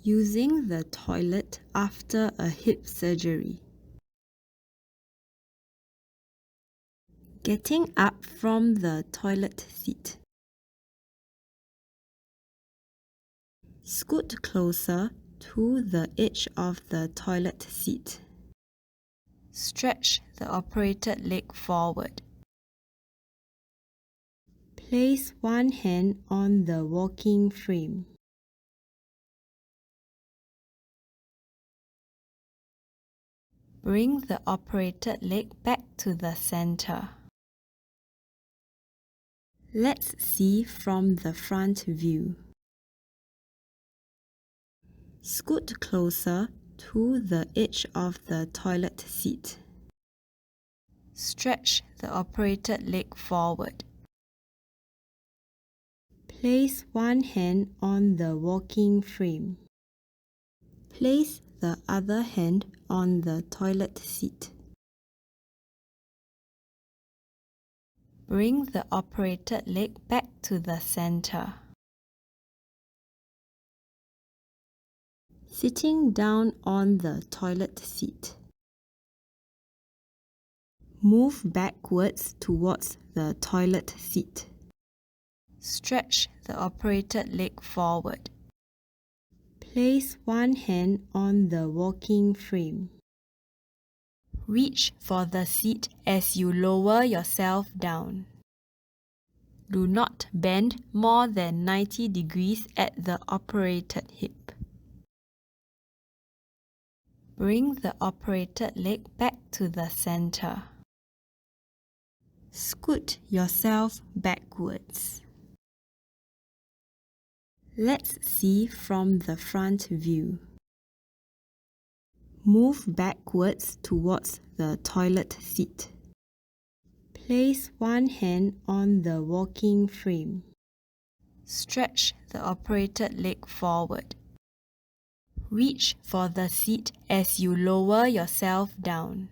Using the toilet after a hip surgery. Getting up from the toilet seat. Scoot closer to the edge of the toilet seat. Stretch the operated leg forward. Place one hand on the walking frame. Bring the operated leg back to the center. Let's see from the front view. Scoot closer to the edge of the toilet seat. Stretch the operated leg forward. Place one hand on the walking frame. Place the other hand on the toilet seat. Bring the operated leg back to the center. Sitting down on the toilet seat. Move backwards towards the toilet seat. Stretch the operated leg forward. Place one hand on the walking frame. Reach for the seat as you lower yourself down. Do not bend more than 90 degrees at the operated hip. Bring the operated leg back to the center. Scoot yourself backwards. Let's see from the front view. Move backwards towards the toilet seat. Place one hand on the walking frame. Stretch the operated leg forward. Reach for the seat as you lower yourself down.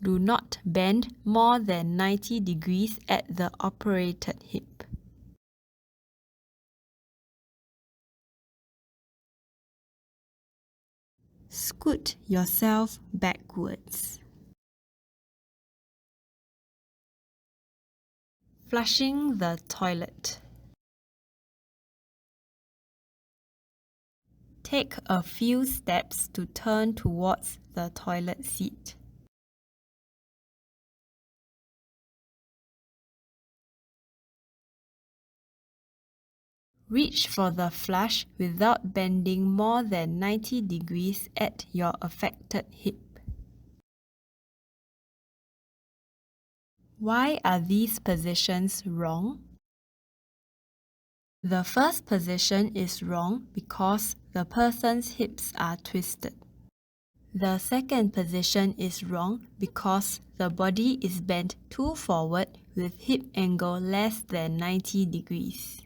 Do not bend more than 90 degrees at the operated hip. Scoot yourself backwards. Flushing the toilet. Take a few steps to turn towards the toilet seat. Reach for the flush without bending more than 90 degrees at your affected hip. Why are these positions wrong? The first position is wrong because the person's hips are twisted. The second position is wrong because the body is bent too forward with hip angle less than 90 degrees.